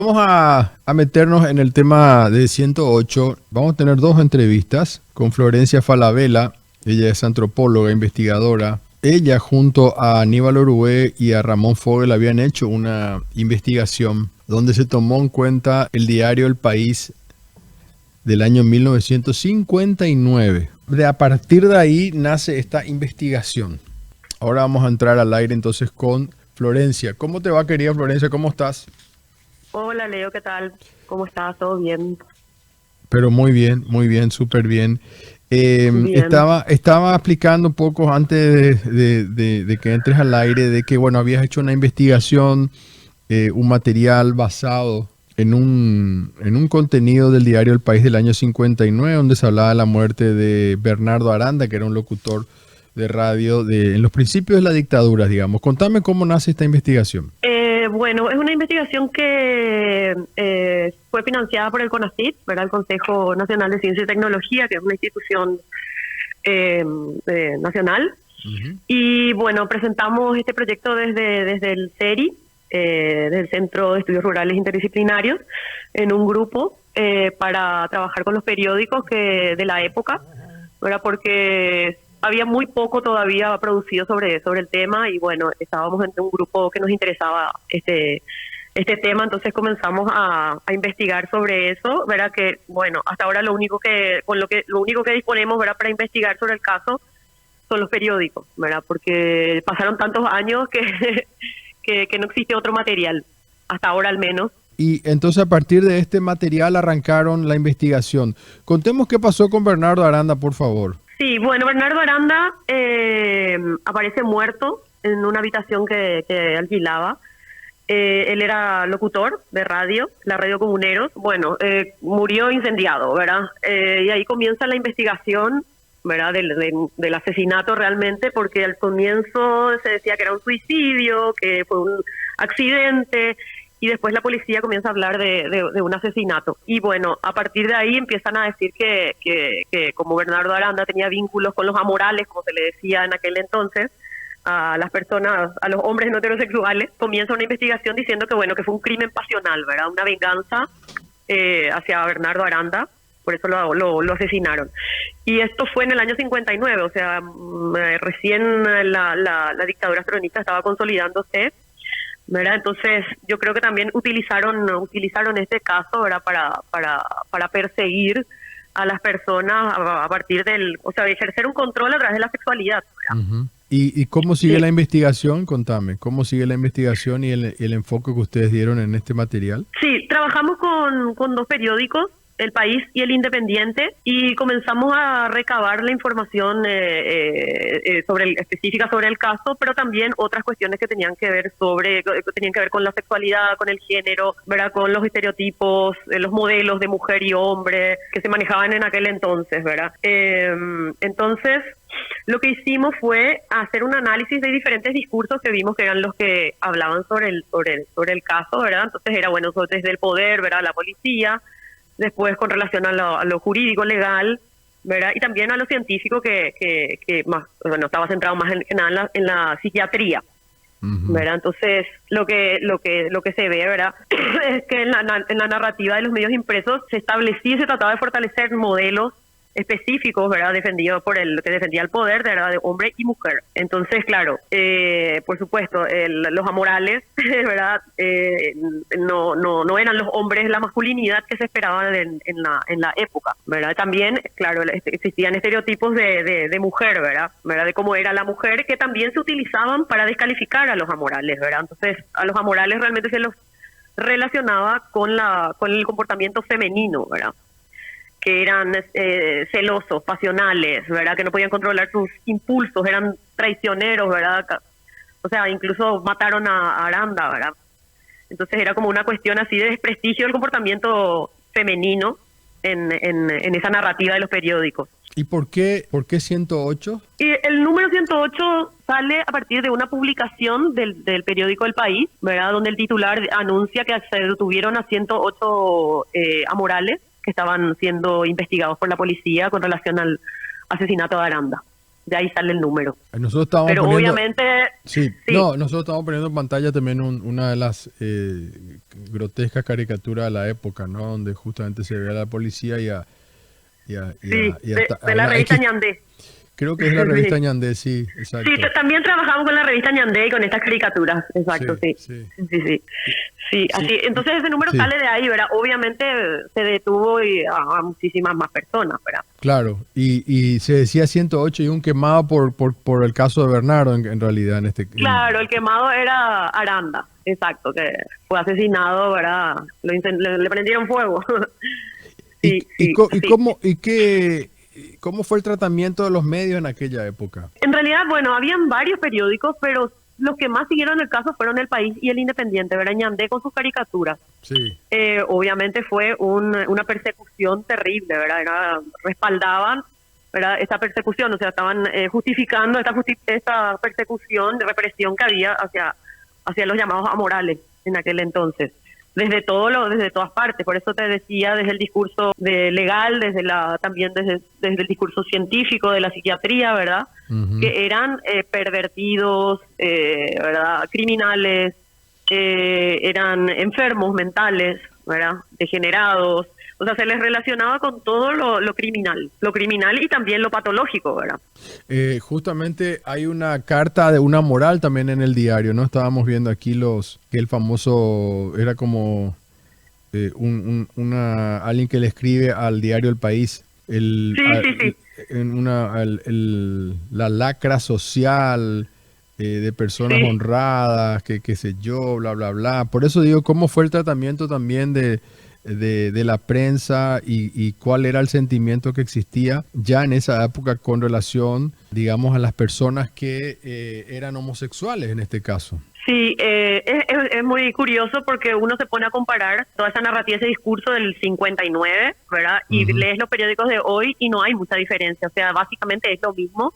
Vamos a meternos en el tema de 108. Vamos a tener dos entrevistas con Florencia Falabella. Ella es antropóloga, investigadora. Ella junto a Aníbal Orué y a Ramón Fogel habían hecho una investigación donde se tomó en cuenta el diario El País del año 1959. A partir de ahí nace esta investigación. Ahora vamos a entrar al aire entonces con Florencia. ¿Cómo te va, querida Florencia? ¿Cómo estás? Hola Leo, ¿qué tal? ¿Cómo estás? ¿Todo bien? Pero muy bien, súper bien. Bien. Estaba explicando un poco antes de que entres al aire de que, bueno, habías hecho una investigación, un material basado en un contenido del diario El País del año 59, donde se hablaba de la muerte de Bernardo Aranda, que era un locutor de radio en los principios de la dictadura, digamos. Contame cómo nace esta investigación. Bueno, es una investigación que fue financiada por el CONACYT, ¿verdad? El Consejo Nacional de Ciencia y Tecnología, que es una institución nacional. Ujú. Y bueno, presentamos este proyecto desde el CERI, desde el Centro de Estudios Rurales Interdisciplinarios, en un grupo para trabajar con los periódicos de la época, ¿verdad? Porque había muy poco todavía producido sobre el tema y bueno, estábamos entre un grupo que nos interesaba este tema, entonces comenzamos a investigar sobre eso, ¿verdad? Que bueno, hasta ahora lo único que disponemos, ¿verdad? Para investigar sobre el caso son los periódicos, ¿verdad? Porque pasaron tantos años que que no existe otro material, hasta ahora al menos. Y entonces a partir de este material arrancaron la investigación. Contemos qué pasó con Bernardo Aranda, por favor. Sí, bueno, Bernardo Aranda aparece muerto en una habitación que alquilaba. Él era locutor de radio, la Radio Comuneros. Bueno, murió incendiado, ¿verdad? Y ahí comienza la investigación, ¿verdad? Del asesinato realmente, porque al comienzo se decía que era un suicidio, que fue un accidente, y después la policía comienza a hablar de un asesinato. Y bueno, a partir de ahí empiezan a decir que como Bernardo Aranda tenía vínculos con los amorales, como se le decía en aquel entonces, a las personas, a los hombres no heterosexuales, comienza una investigación diciendo que bueno, que fue un crimen pasional, ¿verdad? Una venganza hacia Bernardo Aranda, por eso lo asesinaron. Y esto fue en el año 59, o sea, recién la dictadura peronista estaba consolidándose, ¿verdad? Entonces, yo creo que también utilizaron este caso, ¿verdad? Para perseguir a las personas a partir o sea, de ejercer un control a través de la sexualidad, ¿verdad? Ujú. ¿Y cómo sigue Sí. la investigación? Contame, ¿cómo sigue la investigación y el enfoque que ustedes dieron en este material? Sí, trabajamos con dos periódicos, El País y El Independiente, y comenzamos a recabar la información específica sobre el caso, pero también otras cuestiones que tenían que ver con la sexualidad, con el género, ¿verdad? Con los estereotipos, los modelos de mujer y hombre que se manejaban en aquel entonces, ¿verdad? Entonces, lo que hicimos fue hacer un análisis de diferentes discursos que vimos que eran los que hablaban sobre el caso, ¿verdad? Entonces era, bueno, desde el poder, ¿verdad? La policía, después con relación a lo jurídico, legal, ¿verdad? Y también a lo científico que más, bueno, estaba centrado más que nada en la psiquiatría, Ujú. ¿verdad? Entonces, lo que se ve, ¿verdad? Es que en la narrativa de los medios impresos se trataba de fortalecer modelos específicos, ¿verdad? Defendidos que defendía el poder, ¿verdad? De hombre y mujer. Entonces, claro, por supuesto, los amorales, ¿verdad? No eran los hombres la masculinidad que se esperaba en la época, ¿verdad? También, claro, existían estereotipos de mujer, ¿verdad? De cómo era la mujer, que también se utilizaban para descalificar a los amorales, ¿verdad? Entonces, a los amorales realmente se los relacionaba con el comportamiento femenino, ¿verdad? Que eran celosos, pasionales, ¿verdad? Que no podían controlar sus impulsos, eran traicioneros, ¿verdad? O sea, incluso mataron a Aranda, ¿verdad? Entonces era como una cuestión así de desprestigio del comportamiento femenino en esa narrativa de los periódicos. ¿Y por qué 108? Y el número 108 sale a partir de una publicación del periódico El País, ¿verdad? Donde el titular anuncia que se detuvieron a 108 amorales que estaban siendo investigados por la policía con relación al asesinato de Aranda. de ahí sale el número. Nosotros estábamos Pero poniendo, obviamente, sí, sí, no, nosotros estamos poniendo en pantalla también una de las grotescas caricaturas de la época, ¿no? Donde justamente se ve a la policía sí, a de la una revista X, Ñandé. creo que es la revista Sí. Ñandé, sí, Sí, exacto. también trabajamos con la revista Ñandé y con estas caricaturas, exacto, Sí, sí. sí, Sí, sí, sí. Sí, sí, así, entonces ese número sí, sale de ahí, ¿verdad? Obviamente se detuvo a muchísimas más personas, ¿verdad? claro. Y se decía 108 y un quemado por el caso de Bernardo, en realidad, en este... Claro, el quemado era Aranda, exacto, que fue asesinado, ¿verdad? Le prendieron fuego. Sí, sí, sí. ¿Cómo fue el tratamiento de los medios en aquella época? En realidad, bueno, habían varios periódicos, pero los que más siguieron el caso fueron El País y El Independiente, ¿verdad? Ñandé con sus caricaturas. Sí. Obviamente fue una persecución terrible, ¿verdad? Respaldaban, ¿verdad? Esta persecución, o sea, estaban justificando esta persecución de represión que había hacia los llamados amorales en aquel entonces. Desde todas partes, por eso te decía, desde el discurso legal, también desde el discurso científico de la psiquiatría, ¿verdad? Ujú. Que eran pervertidos, ¿verdad? Criminales, eran enfermos mentales, ¿verdad? Degenerados, o sea, se les relacionaba con todo lo criminal y también lo patológico, ¿verdad? Justamente hay una carta de una moral también en el diario, ¿no? Estábamos viendo aquí que el famoso era como alguien que le escribe al diario El País, Sí, sí, sí, la lacra social de personas sí. honradas, que qué sé yo, bla, bla, bla. Por eso digo, ¿cómo fue el tratamiento también de la prensa y cuál era el sentimiento que existía ya en esa época con relación, digamos, a las personas que eran homosexuales en este caso? Sí, es muy curioso porque uno se pone a comparar toda esa narrativa, ese discurso del 59, ¿verdad? Y Ujú. lees los periódicos de hoy y no hay mucha diferencia. O sea, básicamente es lo mismo.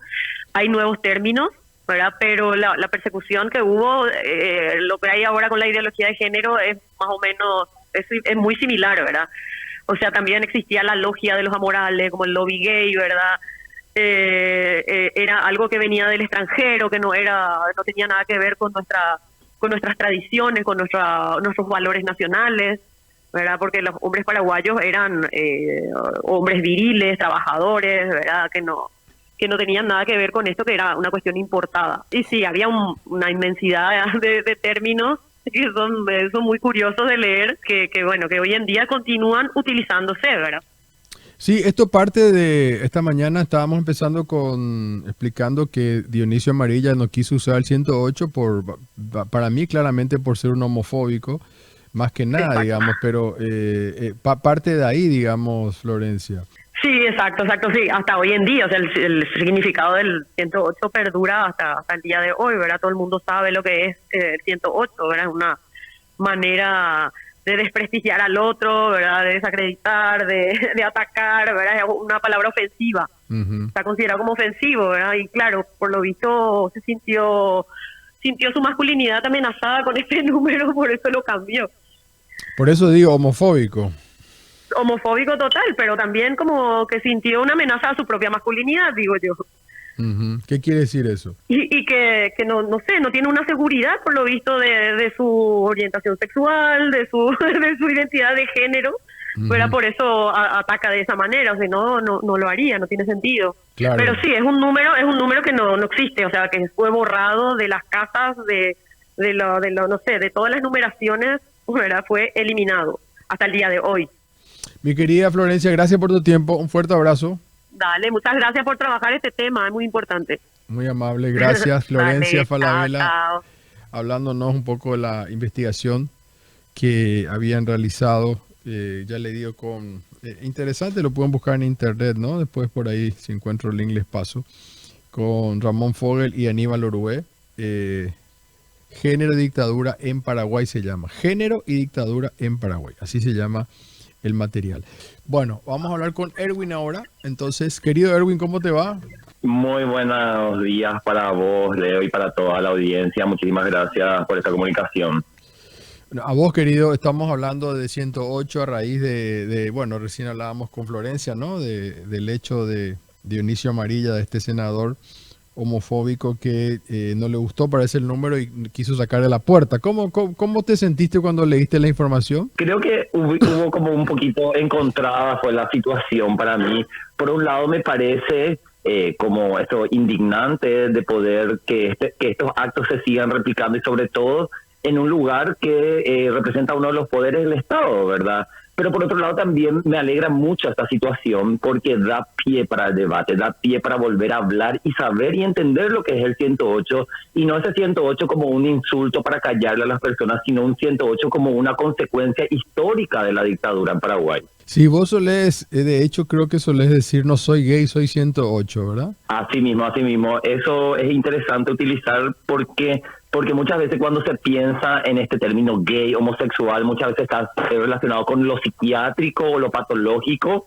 Hay nuevos términos, ¿verdad? Pero la persecución que hubo, lo que hay ahora con la ideología de género es más o menos, es muy similar, ¿verdad? O sea, también existía la logia de los amorales, como el lobby gay, ¿verdad? Era algo que venía del extranjero, que no tenía nada que ver con nuestras tradiciones, con nuestros valores nacionales, ¿verdad? Porque los hombres paraguayos eran hombres viriles, trabajadores, ¿verdad? Que no tenían nada que ver con esto, que era una cuestión importada. Y sí, había una inmensidad de términos que son muy curiosos de leer, bueno, que hoy en día continúan utilizándose, ¿verdad? Sí, esto parte de esta mañana estábamos empezando explicando que Dionisio Amarilla no quiso usar el 108 para mí claramente por ser un homofóbico, más que nada, Exacto. digamos, pero parte de ahí, digamos, Florencia. Sí, exacto, exacto, sí, hasta hoy en día, o sea, el significado del 108 perdura hasta el día de hoy, ¿verdad? Todo el mundo sabe lo que es el 108, ¿verdad? Es una manera de desprestigiar al otro, ¿verdad? De desacreditar, de atacar, ¿verdad? Es una palabra ofensiva, Ujú. está considerado como ofensivo, ¿verdad? Y claro, por lo visto sintió su masculinidad amenazada con este número, por eso lo cambió. Por eso digo homofóbico. Homofóbico total, pero también como que sintió una amenaza a su propia masculinidad, digo yo. Ujú. ¿Qué quiere decir eso? Y que no sé, no tiene una seguridad por lo visto de su orientación sexual, de su identidad de género, ¿verdad? Ujú. Por eso ataca de esa manera, o sea, no lo haría, no tiene sentido. Pero Claro. sí, es un número que no existe, o sea, que fue borrado de las casas, no sé, de todas las numeraciones, ¿verdad? Fue eliminado hasta el día de hoy. Mi querida Florencia, gracias por tu tiempo. Un fuerte abrazo. Dale, muchas gracias por trabajar este tema, es muy importante. Muy amable. Gracias, Florencia Vale, chao, Falabella, chao. hablándonos un poco de la investigación que habían realizado. Ya le digo interesante, lo pueden buscar en internet, ¿no? Después por ahí, si encuentro el link, les paso. Con Ramón Fogel y Aníbal Orué. Género y dictadura en Paraguay se llama. Género y dictadura en Paraguay. Así se llama el material. Bueno, vamos a hablar con Erwin ahora. Entonces, querido Erwin, ¿cómo te va? Muy buenos días para vos, Leo, y para toda la audiencia. Muchísimas gracias por esta comunicación. A vos, querido, estamos hablando de 108 a raíz bueno, recién hablábamos con Florencia, ¿no? Del hecho Dionisio Amarilla, de este senador homofóbico que no le gustó, parece, el número y quiso sacar de la puerta. ¿Cómo te sentiste cuando leíste la información? Creo que hubo como un poquito encontrada fue la situación para mí. Por un lado me parece como esto indignante de poder que estos actos se sigan replicando y sobre todo en un lugar que representa uno de los poderes del Estado, ¿verdad? Pero por otro lado también me alegra mucho esta situación porque da pie para el debate, da pie para volver a hablar y saber y entender lo que es el 108 y no ese 108 como un insulto para callarle a las personas, sino un 108 como una consecuencia histórica de la dictadura en Paraguay. Sí, vos solés, de hecho creo que solés decir no soy gay, soy 108, ¿verdad? Así mismo. Eso es interesante utilizar porque muchas veces cuando se piensa en este término gay, homosexual, muchas veces está relacionado con lo psiquiátrico o lo patológico,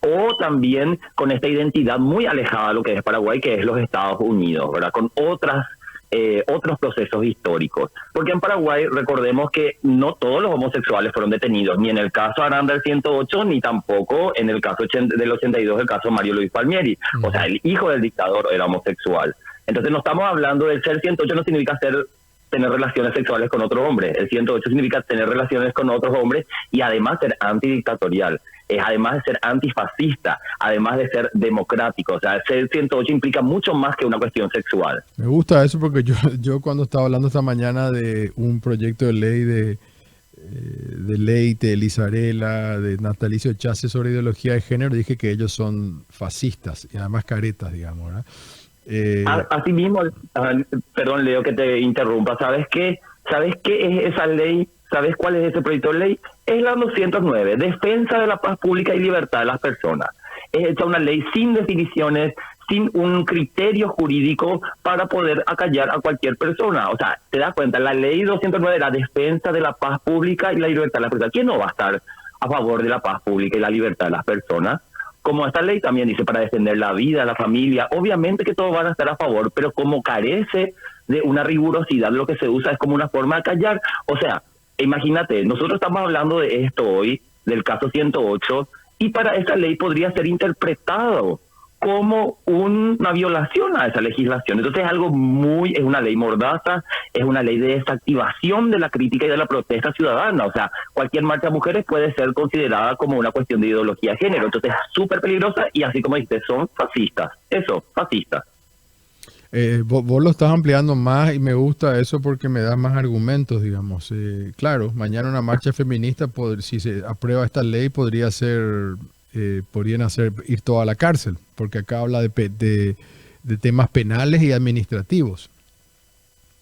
o también con esta identidad muy alejada de lo que es Paraguay, que es los Estados Unidos, ¿verdad? Con otros procesos históricos. Porque en Paraguay, recordemos que no todos los homosexuales fueron detenidos, ni en el caso Aranda del 108, ni tampoco en el caso del 82, el caso Mario Luis Palmieri. O sea, el hijo del dictador era homosexual. Entonces no estamos hablando del ser 108, no significa tener relaciones sexuales con otro hombre. El 108 significa tener relaciones con otros hombres y además ser antidictatorial. Además de ser antifascista, además de ser democrático. O sea, ser 108 implica mucho más que una cuestión sexual. Me gusta eso porque yo cuando estaba hablando esta mañana de un proyecto de ley de Leite, Elizarela, de Natalicio Chase sobre ideología de género, dije que ellos son fascistas y además caretas, digamos, ¿verdad? Así mismo, perdón Leo que te interrumpa, ¿Sabes qué es esa ley? ¿Sabes cuál es ese proyecto de ley? Es la 209, Defensa de la Paz Pública y Libertad de las Personas. Es hecha una ley sin definiciones, sin un criterio jurídico para poder acallar a cualquier persona. O sea, te das cuenta, la ley 209 era Defensa de la Paz Pública y la Libertad de las Personas. ¿Quién no va a estar a favor de la paz pública y la libertad de las personas? Como esta ley también dice para defender la vida, la familia, obviamente que todos van a estar a favor, pero como carece de una rigurosidad, lo que se usa es como una forma de callar. O sea, imagínate, nosotros estamos hablando de esto hoy, del caso 108, y para esa ley podría ser interpretado como una violación a esa legislación. Entonces es una ley mordaza, es una ley de desactivación de la crítica y de la protesta ciudadana. O sea, cualquier marcha de mujeres puede ser considerada como una cuestión de ideología de género. Entonces es súper peligrosa y así como dijiste, son fascistas. Fascistas. Vos lo estás ampliando más y me gusta eso porque me da más argumentos, digamos. Claro, mañana una marcha feminista, si se aprueba esta ley, podrían ir toda a la cárcel, porque acá habla de temas penales y administrativos.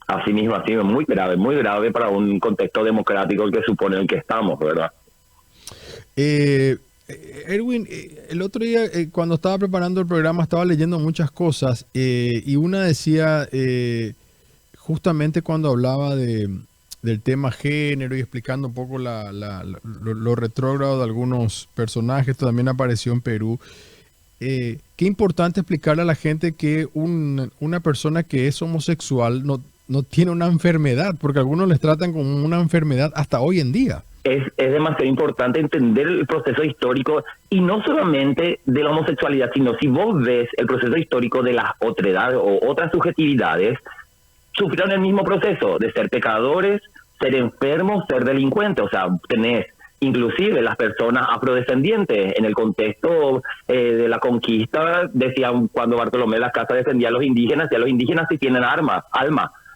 Así mismo, muy grave para un contexto democrático que supone el que estamos, ¿verdad? Erwin, el otro día cuando estaba preparando el programa estaba leyendo muchas cosas y una decía, justamente cuando hablaba del tema género y explicando un poco lo retrógrado de algunos personajes, esto también apareció en Perú. Qué importante explicarle a la gente que una persona que es homosexual no tiene una enfermedad, porque algunos les tratan como una enfermedad hasta hoy en día. Es demasiado importante entender el proceso histórico y no solamente de la homosexualidad, sino si vos ves el proceso histórico de las otredades o otras subjetividades, sufrieron el mismo proceso de ser pecadores, ser enfermos, ser delincuentes. O sea, tenés inclusive las personas afrodescendientes en el contexto de la conquista, decían cuando Bartolomé de las Casas defendía a los indígenas, y a los indígenas sí tienen alma,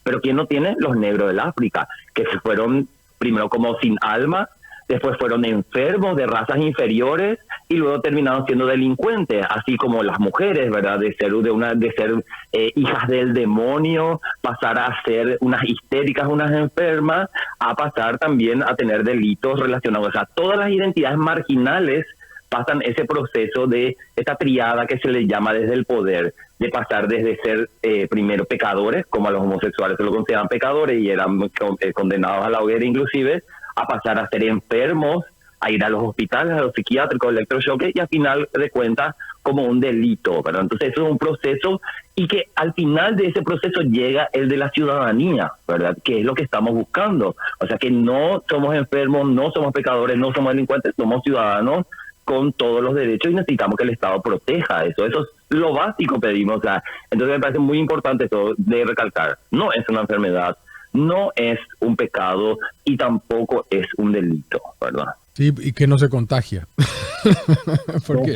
pero ¿quién no tiene? Los negros del África, que se fueron primero como sin alma, después fueron enfermos de razas inferiores y luego terminaron siendo delincuentes, así como las mujeres, ¿verdad? De ser hijas del demonio, pasar a ser unas histéricas, unas enfermas, a pasar también a tener delitos relacionados. O sea, todas las identidades marginales pasan ese proceso de esta triada que se le llama desde el poder, de pasar desde ser primero pecadores, como a los homosexuales se lo consideran pecadores y eran condenados a la hoguera inclusive, a pasar a ser enfermos, a ir a los hospitales, a los psiquiátricos, electrochoques, y al final de cuentas como un delito, ¿verdad? Entonces eso es un proceso, y que al final de ese proceso llega el de la ciudadanía, ¿verdad? Que es lo que estamos buscando. O sea, que no somos enfermos, no somos pecadores, no somos delincuentes, somos ciudadanos con todos los derechos y necesitamos que el Estado proteja eso. Eso es lo básico pedimos. O sea, entonces me parece muy importante esto de recalcar. No es una enfermedad, no es un pecado y tampoco es un delito, ¿verdad? Sí, y que no se contagia. Porque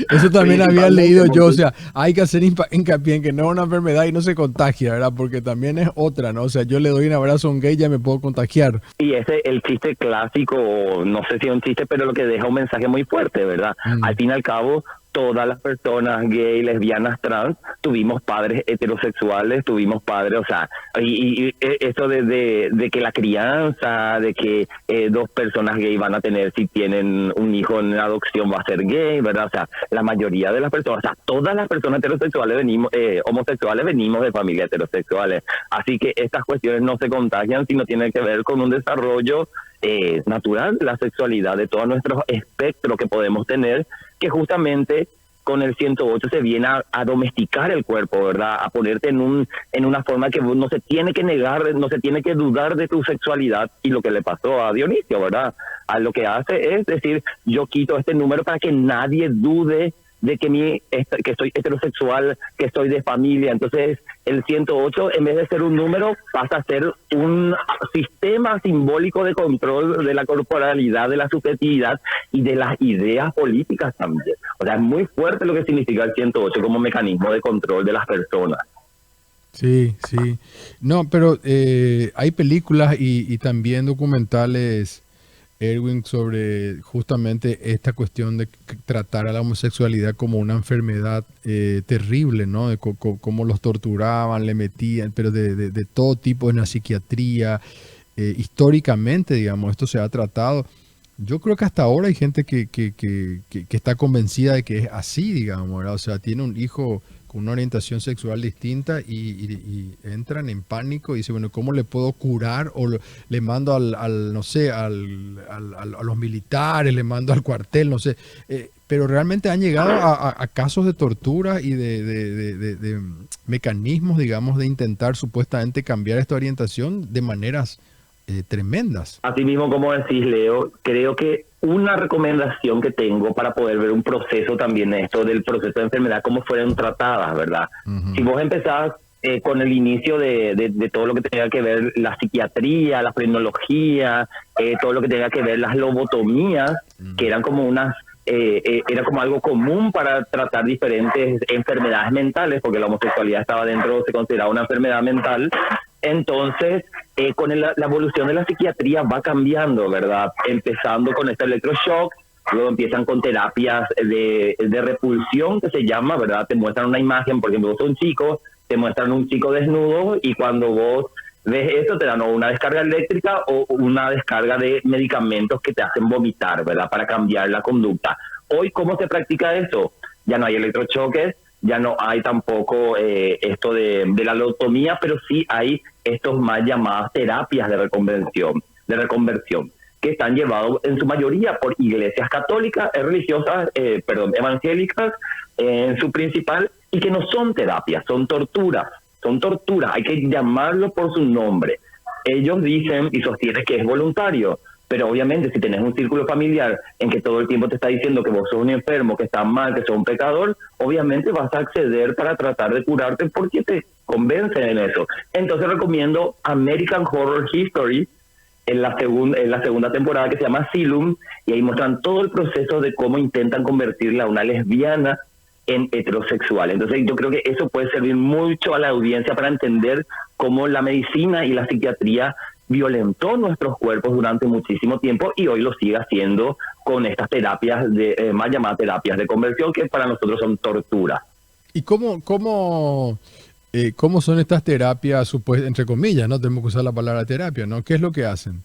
eso también había leído yo, o sea, hay que hacer hincapié en que no es una enfermedad y no se contagia, ¿verdad? Porque también es otra, ¿no? O sea, yo le doy un abrazo a un gay y ya me puedo contagiar. Y ese el chiste clásico, no sé si es un chiste, pero lo que deja un mensaje muy fuerte, ¿verdad? Al fin y al cabo, todas las personas gay, lesbianas, trans, tuvimos padres heterosexuales, tuvimos padres, o sea, y eso de que la crianza, de que dos personas gay van a tener, si tienen un hijo en adopción, va a ser gay, ¿verdad? O sea, la mayoría de las personas, o sea, todas las personas heterosexuales venimos, homosexuales venimos de familias heterosexuales. Así que estas cuestiones no se contagian, sino tienen que ver con un desarrollo natural de la sexualidad, de todo nuestro espectro que podemos tener, que justamente con el 108 se viene a domesticar el cuerpo, ¿verdad? A ponerte en una forma que no se tiene que negar, no se tiene que dudar de tu sexualidad. Y lo que le pasó a Dionisio, ¿verdad? A lo que hace es decir, yo quito este número para que nadie dude de que soy heterosexual, que soy de familia. Entonces, el 108, en vez de ser un número, pasa a ser un sistema simbólico de control de la corporalidad, de la subjetividad y de las ideas políticas también. O sea, es muy fuerte lo que significa el 108 como mecanismo de control de las personas. Sí, sí. No, pero hay películas y también documentales, Erwin, sobre justamente esta cuestión de tratar a la homosexualidad como una enfermedad terrible, ¿no? De cómo los torturaban, le metían, pero de todo tipo en la psiquiatría. Históricamente, digamos, esto se ha tratado. Yo creo que hasta ahora hay gente que está convencida de que es así, digamos, ¿verdad? O sea, tiene un hijo con una orientación sexual distinta y entran en pánico y dicen, bueno, ¿cómo le puedo curar? O le mando no sé, a los militares, le mando al cuartel, no sé. Pero realmente han llegado a casos de tortura y de mecanismos, digamos, de intentar supuestamente cambiar esta orientación de maneras tremendas. Así mismo, como decís, Leo, creo que una recomendación que tengo para poder ver un proceso también, esto del proceso de enfermedad, cómo fueron tratadas, ¿verdad? Si vos empezás con el inicio de todo lo que tenga que ver la psiquiatría, la frenología, todo lo que tenga que ver las lobotomías, que eran como era como algo común para tratar diferentes enfermedades mentales, porque la homosexualidad estaba dentro, se consideraba una enfermedad mental. Entonces, con la evolución de la psiquiatría va cambiando, ¿verdad? Empezando con este electroshock, luego empiezan con terapias de repulsión, que se llama, ¿verdad? Te muestran una imagen, por ejemplo, vos sos un chico, te muestran un chico desnudo y cuando vos ves eso te dan o una descarga eléctrica o una descarga de medicamentos que te hacen vomitar, ¿verdad? Para cambiar la conducta. Hoy, ¿cómo se practica eso? Ya no hay electrochoques, ya no hay tampoco esto de la lobotomía, pero sí hay estos más llamadas terapias de reconversión, que están llevados en su mayoría por iglesias católicas, religiosas, evangélicas, en su principal, y que no son terapias, son torturas, hay que llamarlo por su nombre. Ellos dicen y sostienen que es voluntario, pero obviamente si tenés un círculo familiar en que todo el tiempo te está diciendo que vos sos un enfermo, que estás mal, que sos un pecador, obviamente vas a acceder para tratar de curarte porque te convencen en eso. Entonces recomiendo American Horror History, en la segunda temporada, que se llama Asylum, y ahí muestran todo el proceso de cómo intentan convertirla a una lesbiana en heterosexual. Entonces yo creo que eso puede servir mucho a la audiencia para entender cómo la medicina y la psiquiatría violentó nuestros cuerpos durante muchísimo tiempo y hoy lo sigue haciendo con estas terapias más llamadas terapias de conversión, que para nosotros son tortura. ¿Y cómo son estas terapias, entre comillas, no tenemos que usar la palabra terapia, ¿no? ¿Qué es lo que hacen?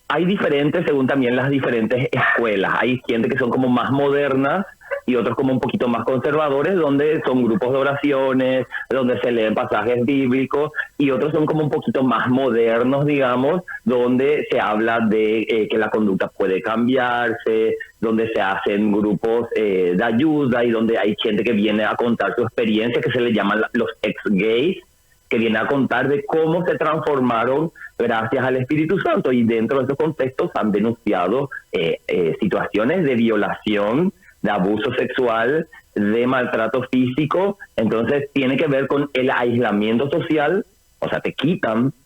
Hay diferentes, según también las diferentes escuelas. Hay gente que son como más modernas y otros como un poquito más conservadores, donde son grupos de oraciones, donde se leen pasajes bíblicos, y otros son como un poquito más modernos, digamos, donde se habla de que la conducta puede cambiarse, donde se hacen grupos de ayuda y donde hay gente que viene a contar su experiencia, que se le llaman los ex-gays, que viene a contar de cómo se transformaron gracias al Espíritu Santo, y dentro de esos contextos han denunciado situaciones de violación, de abuso sexual, de maltrato físico. Entonces tiene que ver con el aislamiento social, o sea, te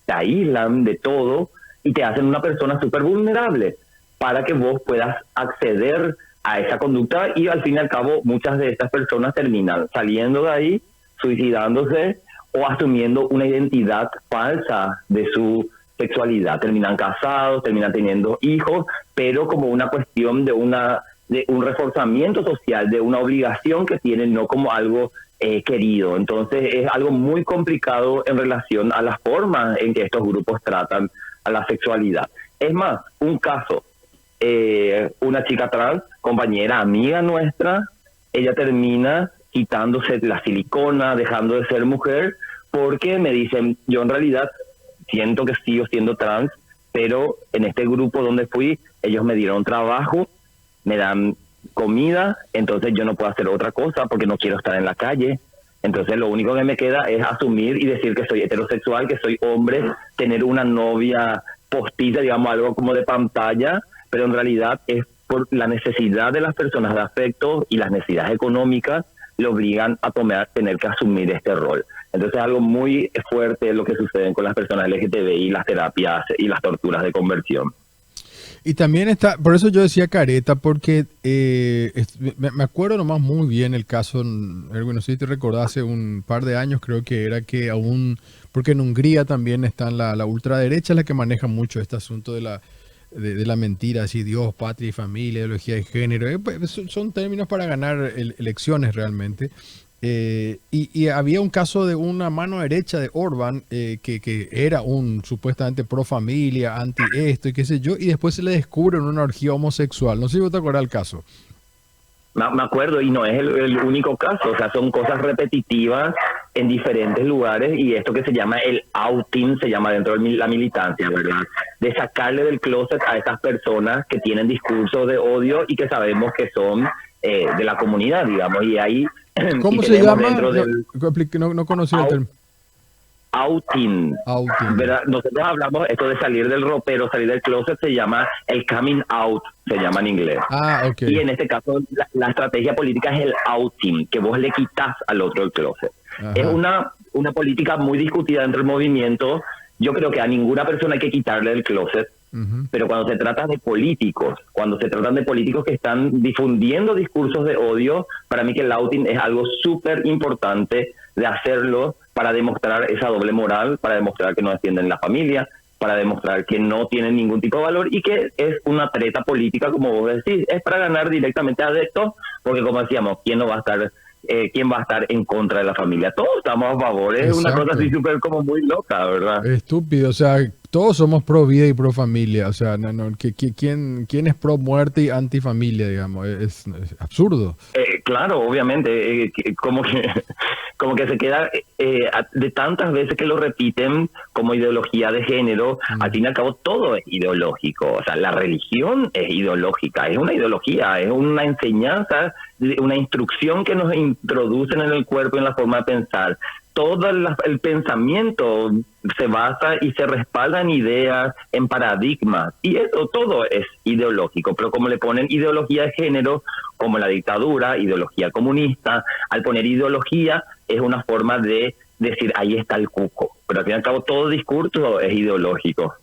aíslan de todo y te hacen una persona súper vulnerable para que vos puedas acceder a esa conducta, y al fin y al cabo muchas de estas personas terminan saliendo de ahí, suicidándose o asumiendo una identidad falsa de su sexualidad. Terminan casados, terminan teniendo hijos, pero como una cuestión de un reforzamiento social, de una obligación que tienen, no como algo querido. Entonces es algo muy complicado en relación a las formas en que estos grupos tratan a la sexualidad. Es más, un caso, una chica trans, compañera, amiga nuestra, ella termina quitándose la silicona, dejando de ser mujer, porque me dicen, yo en realidad siento que sigo siendo trans, pero en este grupo donde fui, ellos me dieron trabajo, me dan comida, entonces yo no puedo hacer otra cosa porque no quiero estar en la calle. Entonces lo único que me queda es asumir y decir que soy heterosexual, que soy hombre, tener una novia postiza, digamos, algo como de pantalla, pero en realidad es por la necesidad de las personas de afecto y las necesidades económicas le obligan a tener que asumir este rol. Entonces es algo muy fuerte lo que sucede con las personas LGTBI, las terapias y las torturas de conversión. Y también está, por eso yo decía careta, porque me acuerdo nomás muy bien el caso, Erwin, no sé si te recordás, hace un par de años creo que era que aún, porque en Hungría también está la ultraderecha, la que maneja mucho este asunto de la mentira, así Dios, patria y familia, ideología de género, pues, son términos para ganar elecciones realmente. Y había un caso de una mano derecha de Orbán que era un supuestamente pro familia, anti esto y qué sé yo, y después se le descubre en una orgía homosexual. No sé si vos te acuerdas del caso. Me acuerdo, y no es el único caso, o sea, son cosas repetitivas en diferentes lugares, y esto que se llama el outing, se llama dentro de la militancia, ¿verdad? De sacarle del closet a esas personas que tienen discursos de odio y que sabemos que son de la comunidad, digamos, y ahí... ¿Cómo se llama? No conocía el término. Outing. ¿Verdad? Nosotros hablamos esto de salir del ropero, salir del closet, se llama el coming out, se llama en inglés. Ok. Y en este caso la estrategia política es el outing, que vos le quitas al otro el closet. Ajá. Es una política muy discutida dentro del movimiento. Yo creo que a ninguna persona hay que quitarle el closet. Uh-huh. Pero cuando se trata de políticos, que están difundiendo discursos de odio, para mí que el outing es algo súper importante de hacerlo para demostrar esa doble moral, para demostrar que no defienden la familia, para demostrar que no tienen ningún tipo de valor y que es una treta política, como vos decís, es para ganar directamente adeptos, porque como decíamos, ¿quién va a estar en contra de la familia? Todos estamos a favor, es una cosa así súper como muy loca, ¿verdad? Estúpido, o sea, todos somos pro vida y pro familia, o sea, ¿quién es pro muerte y anti familia, digamos? Es absurdo. Claro, obviamente, como que se queda de tantas veces que lo repiten como ideología de género, al fin y al cabo todo es ideológico, o sea, la religión es ideológica, es una ideología, es una enseñanza, una instrucción que nos introducen en el cuerpo y en la forma de pensar. Todo el pensamiento se basa y se respalda en ideas, en paradigmas, y eso todo es ideológico, pero como le ponen ideología de género, como la dictadura, ideología comunista, al poner ideología es una forma de decir, ahí está el cuco, pero al fin y al cabo todo discurso es ideológico.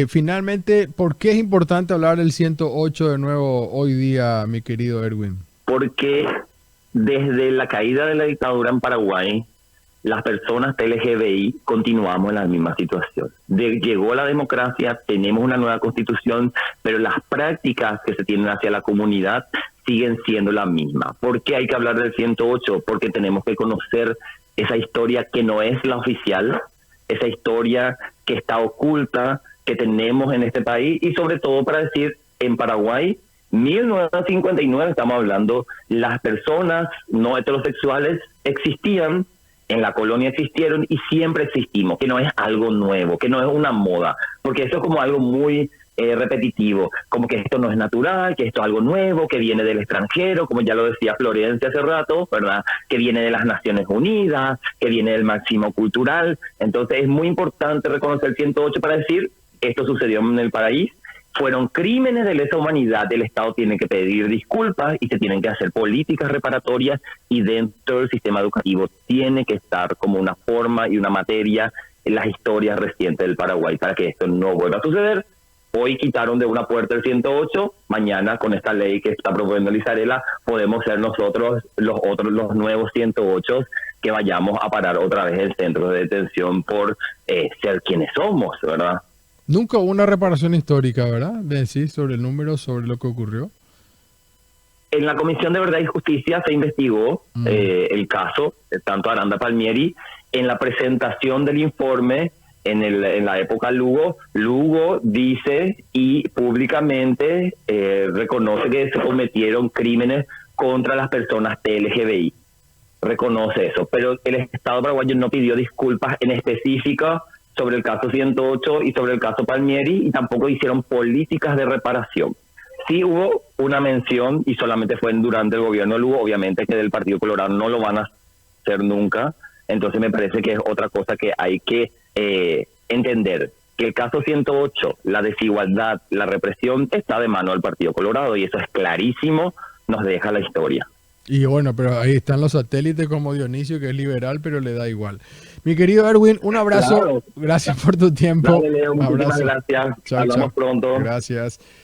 Finalmente, ¿por qué es importante hablar del 108 de nuevo hoy día, mi querido Erwin? Porque desde la caída de la dictadura en Paraguay, las personas LGBTI continuamos en la misma situación. Llegó la democracia, tenemos una nueva constitución, pero las prácticas que se tienen hacia la comunidad siguen siendo las mismas. ¿Por qué hay que hablar del 108? Porque tenemos que conocer esa historia que no es la oficial, esa historia que está oculta, que tenemos en este país, y sobre todo para decir, en Paraguay, 1959 estamos hablando, las personas no heterosexuales existían, en la colonia existieron y siempre existimos, que no es algo nuevo, que no es una moda, porque eso es como algo muy repetitivo, como que esto no es natural, que esto es algo nuevo, que viene del extranjero, como ya lo decía Florencia hace rato, ¿verdad? Que viene de las Naciones Unidas, que viene del máximo cultural. Entonces es muy importante reconocer el 108 para decir, esto sucedió en el país, fueron crímenes de lesa humanidad, el Estado tiene que pedir disculpas y se tienen que hacer políticas reparatorias, y dentro del sistema educativo tiene que estar como una forma y una materia en las historias recientes del Paraguay para que esto no vuelva a suceder. Hoy quitaron de una puerta el 108, mañana con esta ley que está proponiendo Lizarela podemos ser nosotros los nuevos 108 que vayamos a parar otra vez el centro de detención por ser quienes somos, ¿verdad? Nunca hubo una reparación histórica, ¿verdad? Decís sobre el número, sobre lo que ocurrió. En la Comisión de Verdad y Justicia se investigó el caso, tanto Aranda Palmieri, en la presentación del informe en la época Lugo dice y públicamente reconoce que se cometieron crímenes contra las personas LGBTI. Reconoce eso, pero el Estado paraguayo no pidió disculpas en específico sobre el caso 108 y sobre el caso Palmieri, y tampoco hicieron políticas de reparación. Sí hubo una mención, y solamente fue durante el gobierno de Lugo, obviamente que del Partido Colorado no lo van a hacer nunca, entonces me parece que es otra cosa que hay que entender, que el caso 108, la desigualdad, la represión, está de mano del Partido Colorado, y eso es clarísimo, nos deja la historia. Y bueno, pero ahí están los satélites como Dionisio, que es liberal, pero le da igual. Mi querido Erwin, un abrazo. Claro. Gracias por tu tiempo. Dale, Leo, muchísimas gracias. Chao, hablamos pronto. Gracias.